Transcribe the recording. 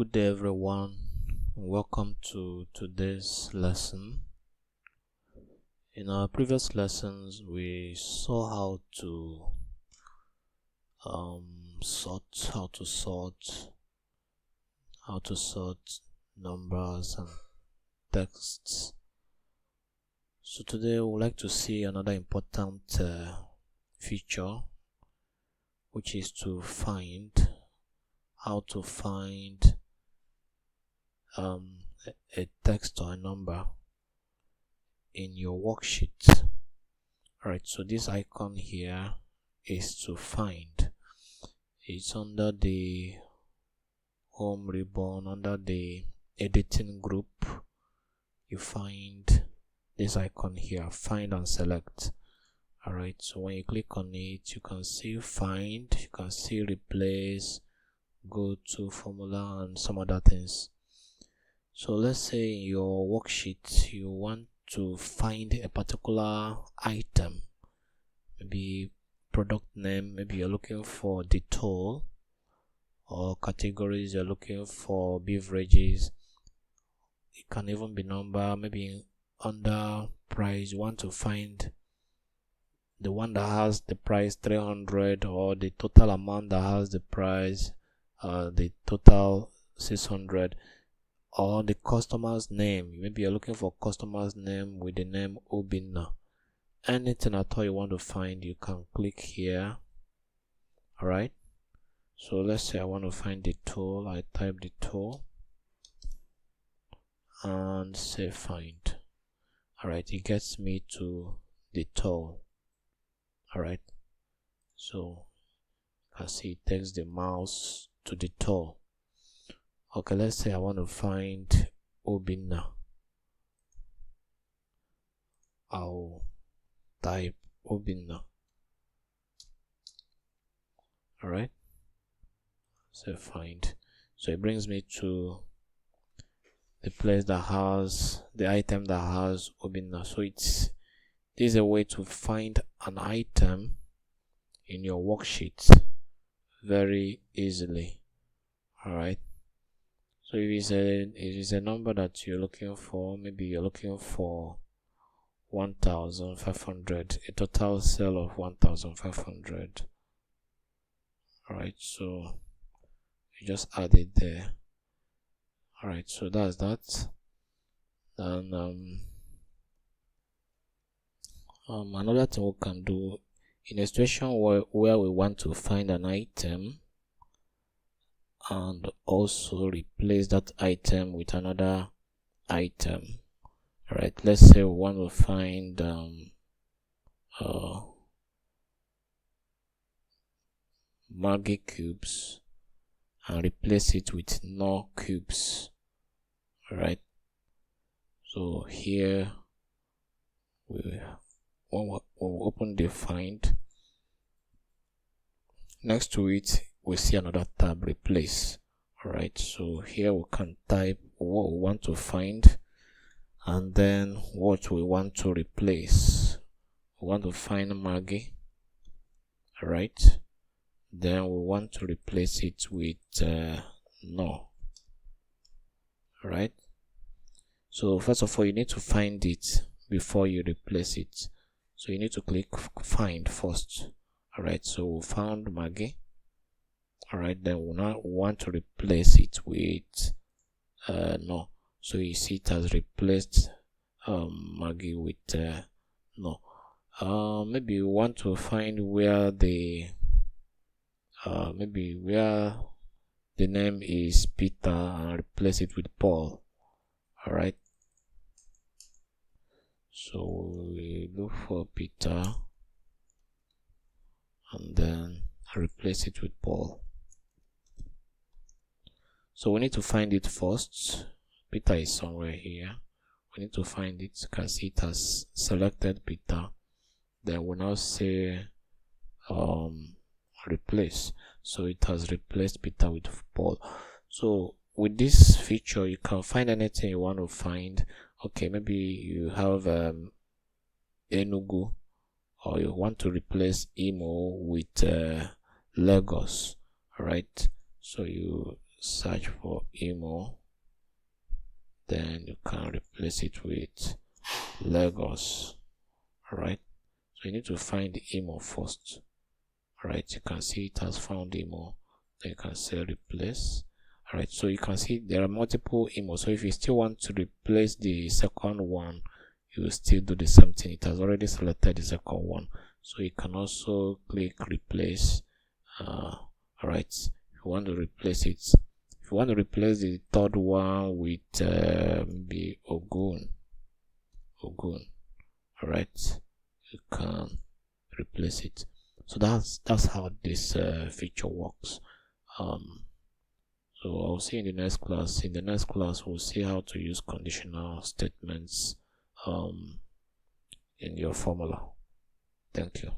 Good day everyone, welcome to today's lesson. In our previous lessons we saw how to sort numbers and texts. So today we would like to see another important feature, which is how to find a text or a number in your worksheet. Alright, so this icon here is to find. It's under the home ribbon, under the editing group. You find this icon here, find and select. Alright, so when you click on it, you can see find, you can see replace, go to formula and some other things. So let's say in your worksheet you want to find a particular item, maybe product name, maybe you're looking for Dettol, or categories you're looking for beverages. It can even be number, maybe under price you want to find the one that has the price 300, or the total amount that has the price the total 600, or the customer's name. Maybe you're looking for customer's name with the name Obinna. Anything at all you want to find, you can click here. Alright, so let's say I want to find the tool. I type the tool and say find. Alright, it gets me to the tool. Alright, so you can see it takes the mouse to the tool. Okay, let's say I want to find Obinna. I'll type Obinna. Alright, so find. So it brings me to the place that has the item that has Obinna. So this is a way to find an item in your worksheet very easily. Alright, so if it is a number that you're looking for, maybe you're looking for 1,500, a total sale of 1,500. Alright, so you just add it there. Alright, so that's that. And another thing we can do in a situation where we want to find an item and also replace that item with another item. Alright, let's say we want to find Maggi cubes and replace it with Knorr cubes. Alright, so here we'll open the find. Next to it we see another tab, replace. Alright, so here we can type what we want to find and then what we want to replace. We want to find Maggi. Alright, then we want to replace it with Knorr. Alright, so first of all you need to find it before you replace it. So you need to click find first. Alright, so we found Maggi. Alright, then we now want to replace it with Knorr. So you see it has replaced Maggi with Knorr. Maybe you want to find where the name is Peter and replace it with Paul. Alright, so we look for Peter and then replace it with Paul. So we need to find it first. Peter is somewhere here. We need to find it. You can see it has selected Peter. Then we'll now say replace. So it has replaced Peter with Paul. So with this feature you can find anything you want to find. Okay, maybe you have Enugu, or you want to replace Imo with Lagos. Alright, so you search for emo, then you can replace it with Lagos. Alright, so you need to find the emo first. Alright, you can see it has found emo, then you can say replace. Alright, so you can see there are multiple emo, so if you still want to replace the second one, you will still do the same thing. It has already selected the second one, so you can also click replace. Alright, if you want to replace it, if you want to replace the third one with the Ogun, alright, you can replace it. So that's how this feature works. So I'll see in the next class. In the next class, we'll see how to use conditional statements in your formula. Thank you.